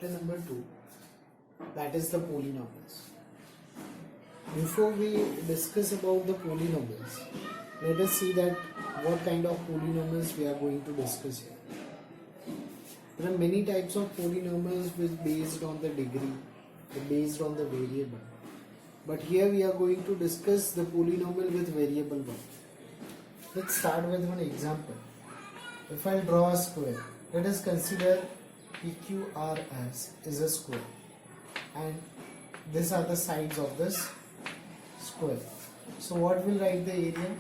chapter number 2, that is the polynomials. Before we discuss about the polynomials, let us see that what kind of polynomials we are going to discuss here. There are many types of polynomials which based on the degree, based on the variable. But here we are going to discuss the polynomial with variable 1. Let's start with one example. If I draw a square, let us consider PQRS is a square and these are the sides of this square. So what will write the area?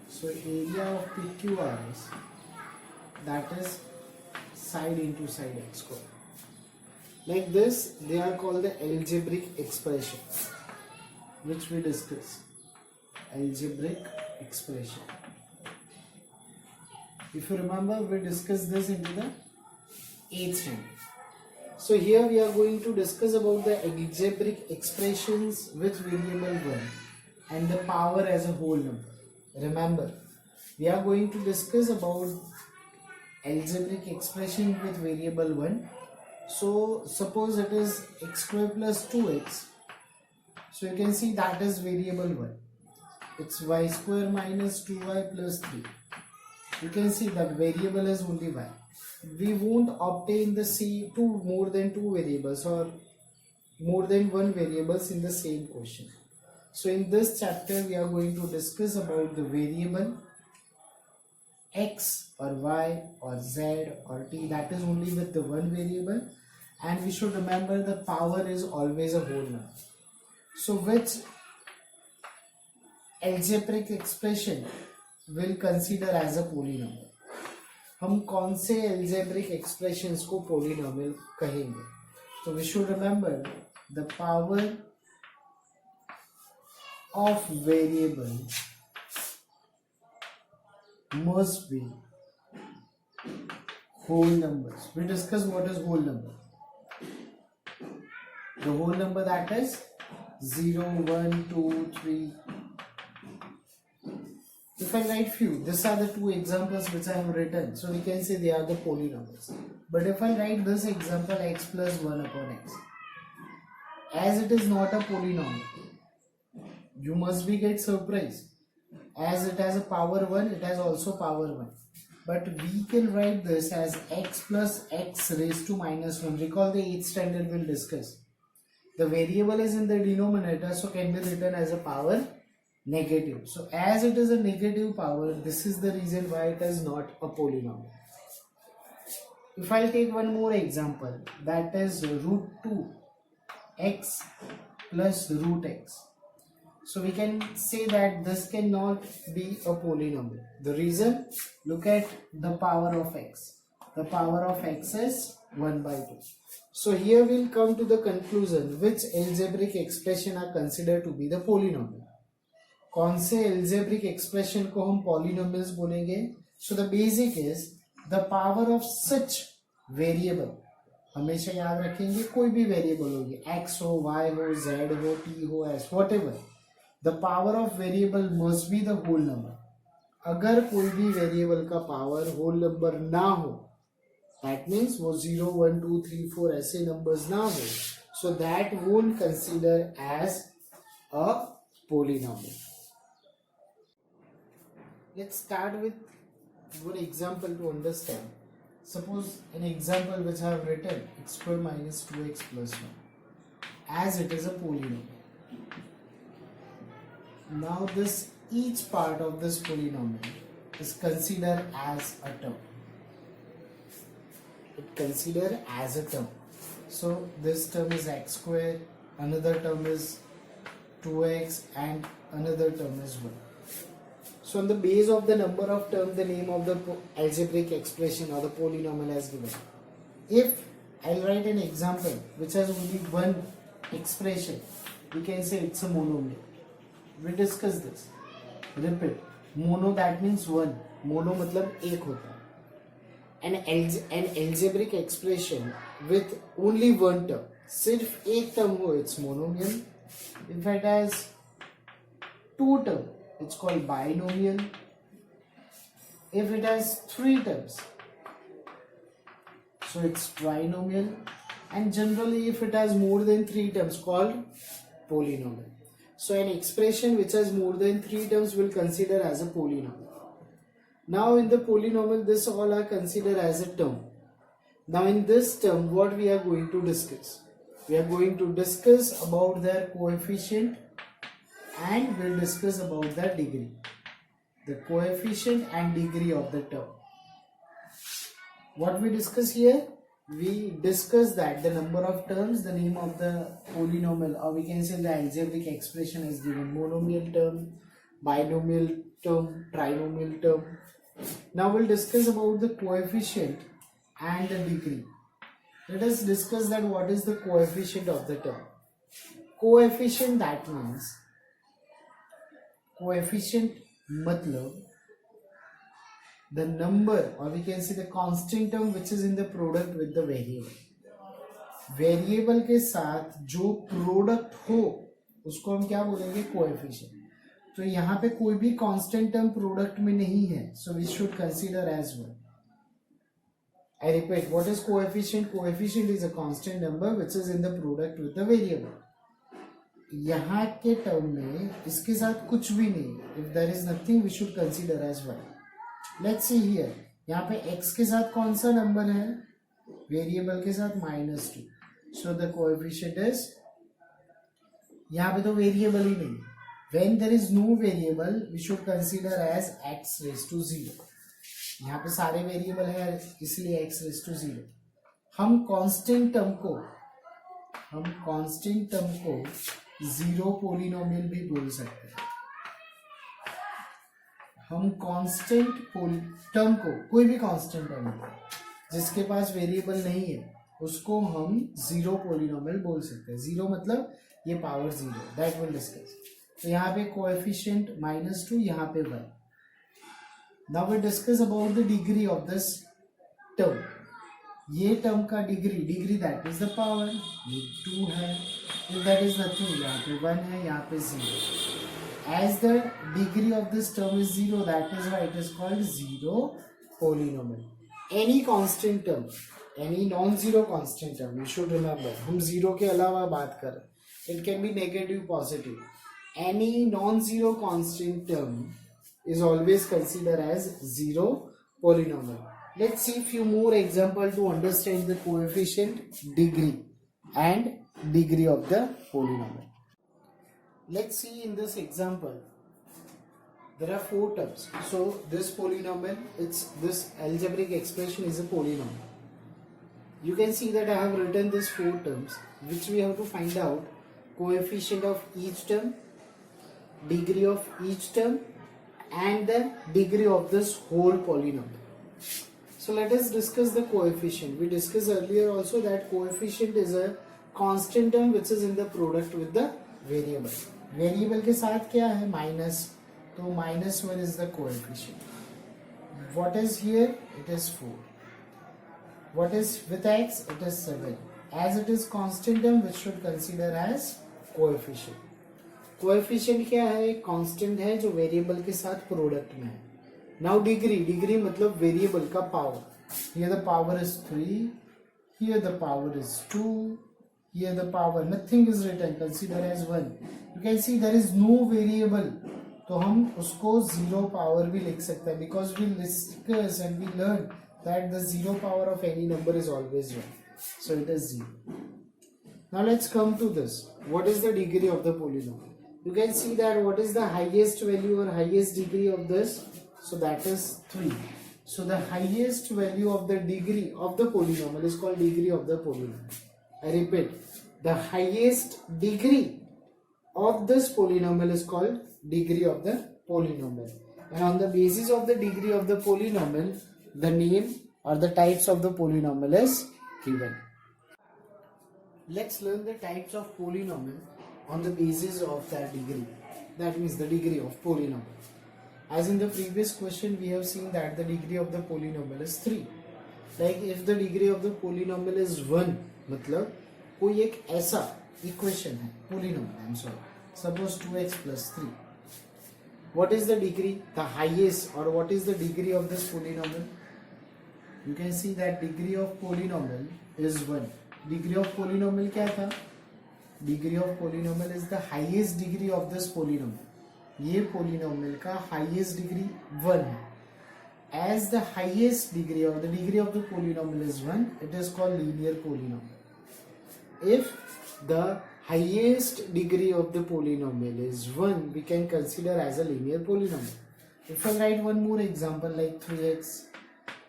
So area of PQRS, that is side into side x square. Like this, they are called the algebraic expressions, which we discuss. Algebraic expression. If you remember, we discussed this into the 8th standard. So here we are going to discuss about the algebraic expressions with variable 1 and the power as a whole number. Remember, we are going to discuss about algebraic expression with variable 1. So suppose it is x square plus 2x. So you can see that is variable 1. It's y square minus 2y plus 3. You can see that variable is only y. We won't obtain the more than two variables or more than one variables in the same question. So in this chapter we are going to discuss about the variable x or y or z or t, that is only with the one variable, and we should remember the power is always a whole number. So which algebraic expression will consider as a polynomial? हम कौन से algebraic expressions को polynomial कहेंगे? So we should remember the power of variable must be whole numbers. We discuss what is whole number. The whole number, that is 0, 1, 2, 3. If I write few, these are the two examples which I have written. So we can say they are the polynomials. But if I write this example x plus 1 upon x, as it is not a polynomial, you must be get surprised. As it has a power 1, it has also power 1. But we can write this as x plus x raised to minus 1. Recall the 8th standard will discuss. The variable is in the denominator, so can be written as a power negative. So as it is a negative power, this is the reason why it is not a polynomial. If I take one more example, that is root 2 x plus root x. So we can say that this cannot be a polynomial. The reason, look at the power of x. The power of x is 1 by 2. So here we'll come to the conclusion which algebraic expression are considered to be the polynomial. कौन से algebraic expression को हम polynomials बोलेंगे? So the basic is the power of such variable. हमेशा याद रखेंगे कोई भी variable होगी, x हो, y हो, z हो, t हो, s, whatever. The power of variable must be the whole number. अगर कोई भी variable का power whole number ना हो, that means वो 0, 1, 2, 3, 4 ऐसे numbers ना हो, so that won't consider as a polynomial. Let's start with one example to understand. Suppose an example which I have written, x square minus 2x plus 1, as it is a polynomial. Now this each part of this polynomial is considered as a term. It considered as a term. So this term is x square, another term is 2x, and another term is 1. So on the base of the number of terms, the name of the algebraic expression or the polynomial is given. If I'll write an example which has only one expression, we can say it's a monomial. We discuss this. Repeat. Mono, that means one. Mono मतलब एक होता है. An algebraic expression with only one term. सिर्फ एक term हो, it's monomial. If it has two terms, it's called binomial. If it has three terms, so it's trinomial, and generally if it has more than 3 terms called polynomial. So an expression which has more than 3 terms will consider as a polynomial. Now in the polynomial, this all are considered as a term. Now in this term, what we are going to discuss? We are going to discuss about their coefficient and we'll discuss about their degree. The coefficient and degree of the term. What we discuss here? We discuss that the number of terms, the name of the polynomial, or we can say the algebraic expression is given: monomial term, binomial term, trinomial term. Now we'll discuss about the coefficient and the degree. Let us discuss that what is the coefficient of the term. Coefficient, that means coefficient matlab the number, or we can say the constant term which is in the product with the variable. Variable के साथ जो product हो उसको हम क्या बोलेंगे? Coefficient. तो यहाँ पे कोई भी कांस्टेंट टर्म प्रोडक्ट में नहीं है, so we should consider as one. I repeat, what is coefficient? Coefficient is a constant number which is in the product with the variable. यहाँ के टर्म में इसके साथ कुछ भी नहीं. If there is nothing, we should consider as one. Let's see here. यहाँ पे x के साथ कौन सा नंबर है? वेरिएबल के साथ -2. So the coefficient is, यहाँ पे तो वेरिएबल ही नहीं. When there is no variable, we should consider as x raised to 0. यहाँ पे सारे वेरिएबल है इसलिए x raised to 0. हम कांस्टेंट टर्म को जीरो पोलिनोमियल भी बोल सकते हैं. हम कांस्टेंट टर्म को, कोई भी कांस्टेंट टर्म जिसके पास वेरिएबल नहीं है उसको हम जीरो पोलिनोमियल बोल सकते हैं. जीरो मतलब ये पावर 0, दैट विल डिस्कस. तो यहाँ पे कोएफिशिएंट -2, यहाँ पे 1. Now we discuss about the degree of this term. ये टर्म का degree that is the power. ये 2 है. इफ दैट इज नथिंग, यहाँ पे 1 है, यहाँ पे 0. As the degree of this term is 0, that is why it is called zero polynomial. Any constant term, any non-zero constant term, you should remember. हम zero के अलावा बात कर रहे. It can be negative, positive. Any non-zero constant term is always considered as zero polynomial. Let's see few more examples to understand the coefficient, degree, and degree of the polynomial. Let's see in this example, there are 4 terms. So this polynomial, this algebraic expression is a polynomial. You can see that I have written these 4 terms which we have to find out coefficient of each term, degree of each term, and the degree of this whole polynomial. So let us discuss the coefficient. We discussed earlier also that coefficient is a constant term which is in the product with the variable. Variable के साथ क्या है? Minus. तो -1 is the coefficient. What is here? It is 4. What is with x? It is 7. As it is constant term which should consider as coefficient. Coefficient क्या है? एक constant है जो वेरिएबल के साथ प्रोडक्ट में है. नाउ डिग्री मतलब वेरिएबल का power. Here the power is 3, here the power is 2. Here the power, nothing is written, consider as 1. You can see there is no variable, तो हम उसको zero power भी लिख सकते हैं, because we discuss and we learn that the zero power of any number is always 1. So it is 0. Now let's come to this. What is the degree of the polynomial? You can see that what is the highest value or highest degree of this? So that is 3. So the highest value of the degree of the polynomial is called degree of the polynomial. I repeat, the highest degree of this polynomial is called degree of the polynomial. And on the basis of the degree of the polynomial, the name or the types of the polynomial is given. Let's learn the types of polynomial on the basis of that degree. That means the degree of polynomial. As in the previous question, we have seen that the degree of the polynomial is 3. Like if the degree of the polynomial is 1, मतलब कोई एक ऐसा equation है polynomial, I'm sorry, suppose 2x plus 3. What is the degree? The highest, or what is the degree of this polynomial? you can see that degree of polynomial is 1. Degree of polynomial क्या था? Degree of polynomial is the highest degree of this polynomial. ये polynomial का highest degree 1 है. As the highest degree or the degree of the polynomial is 1, it is called linear polynomial. If the highest degree of the polynomial is 1, we can consider as a linear polynomial. If I write one more example like 3x,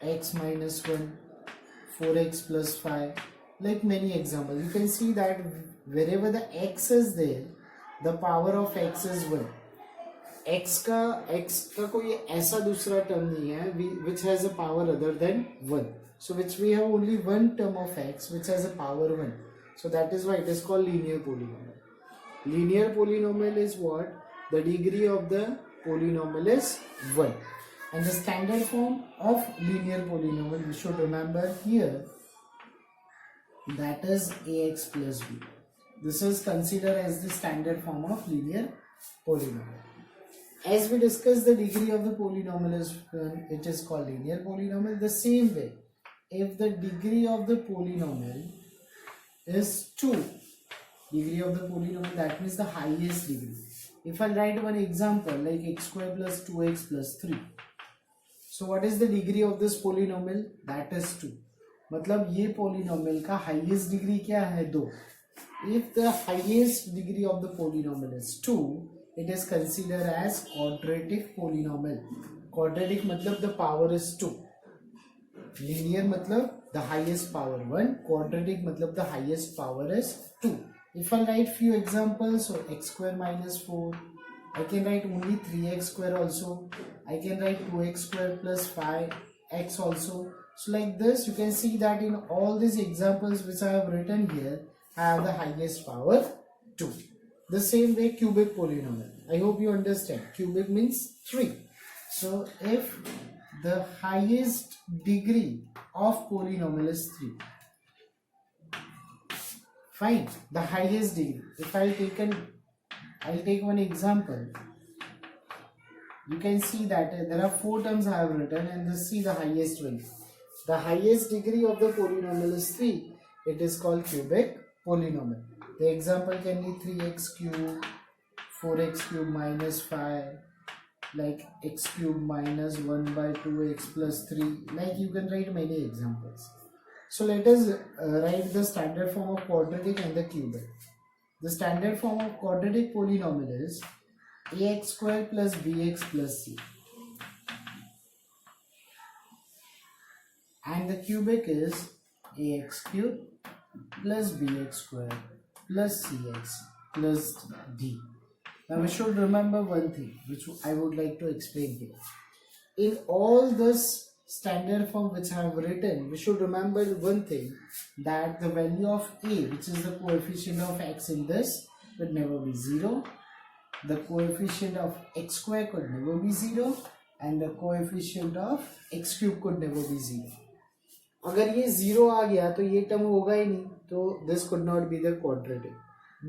x minus 1, 4x plus 5, like many examples, you can see that wherever the x is there, the power of x is 1. x का कोई ऐसा दूसरा term नहीं है which has a power other than 1. So which we have only one term of x which has a power 1. So that is why it is called linear polynomial. Linear polynomial is what? The degree of the polynomial is 1. And the standard form of linear polynomial we should remember here, that is ax plus b. This is considered as the standard form of linear polynomial. As we discussed, the degree of the polynomial is 1, it is called linear polynomial. The same way, if the degree of the polynomial is 2, degree of the polynomial, that means the highest degree. If I write one example like x square plus 2x plus 3, so what is the degree of this polynomial? That is 2. मतलब ये polynomial का highest degree क्या है? 2. If the highest degree of the polynomial is 2, it is considered as quadratic polynomial. Quadratic मतलब the power is 2. Linear मतलब the highest power 1. Quadratic मतलब the highest power is 2. If I write few examples, so x square minus 4, I can write only 3x square also. I can write 2x square plus 5x also. So like this, you can see that in all these examples which I have written here, I have the highest power 2. The same way cubic polynomial. I hope you understand. Cubic means 3. So if the highest degree of polynomial is 3. Fine. The highest degree. If I'll take one example. You can see that there are 4 terms I have written and this see the highest one. The highest degree of the polynomial is 3. It is called cubic polynomial. The example can be 3x cube, 4x cube minus 5, like x cube minus 1 by 2x plus 3. Like you can write many examples. So let us write the standard form of quadratic and the cubic. The standard form of quadratic polynomial is ax square plus bx plus c. And the cubic is ax cube plus bx square plus cx plus d. Now we should remember one thing which I would like to explain here. In all this standard form which I have written, we should remember one thing, that the value of a, which is the coefficient of x in this, could never be 0. The coefficient of x square could never be 0 and the coefficient of x cube could never be 0. अगर ये 0 आ गया तो ये term होगा ही नहीं, तो this could not be the quadratic.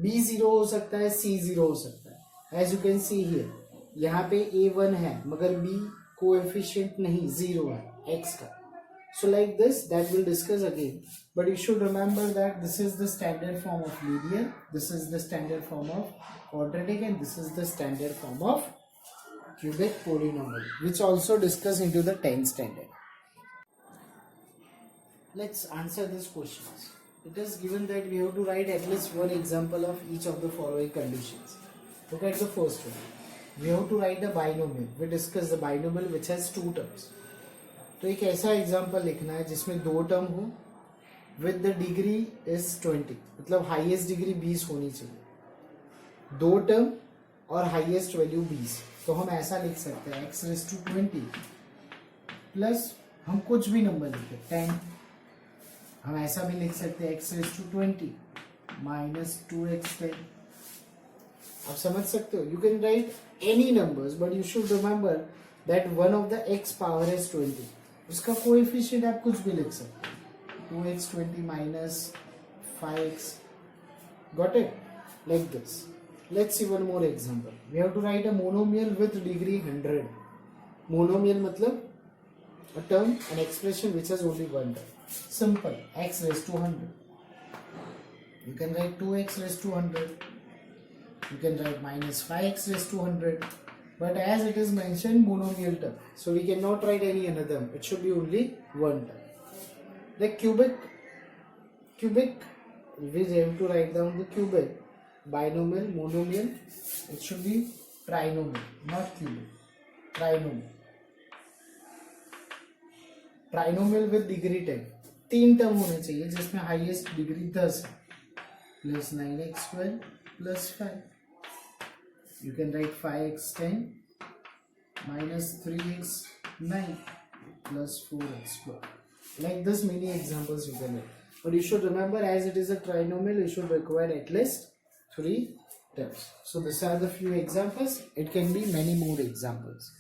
b 0 हो सकता है, c 0 हो सकता है. As you can see here, यहाँ पे a1 है मगर b coefficient नहीं, 0 है x का. So like this, that we'll discuss again. But you should remember that this is the standard form of linear, this is the standard form of quadratic, and this is the standard form of cubic polynomial, which also discussed into the 10th standard. Let's answer these questions. It is given that we have to write at least one example of each of the following conditions. Look at the first one. We have to write a binomial. We discussed the binomial which has 2 terms. तो एक ऐसा example लिखना है जिसमें 2 term हो with the degree is 20, मतलब highest degree 20 होनी चाहिए. 2 टर्म और हाईएस्ट वैल्यू 20. तो हम ऐसा लिख सकते हैं x रेज़ टू 20 प्लस हम कुछ भी नंबर लिखे 10. हम ऐसा भी लिख सकते हैं x raise to 20 minus 2x10. आप समझ सकते हो. You can write any numbers but you should remember that one of the x power is 20. उसका कोएफिशिएंट आप कुछ भी लिख सकते हो. 2x20 minus 5x. Got it? Like this. Let's see one more example. We have to write a monomial with degree 100. Monomial मतलब a term, an expression which has only one term. Simple. X raised to 100. You can write 2x raised to 100. You can write minus 5x raised to 100. But as it is mentioned, monomial term, so we cannot write any another term. It should be only one term. The cubic, we have to write down the cubic. Binomial, monomial, it should be trinomial, not cubic. Trinomial. Trinomial with degree 10, 3 term होने चाहिए जिसमें highest degree 10 है. Plus 9x12 plus 5. You can write 5x10 minus 3x9 plus 4x12. Like this, many examples you can write. But you should remember, as it is a trinomial, you should require at least 3 terms. So these are the few examples. It can be many more examples.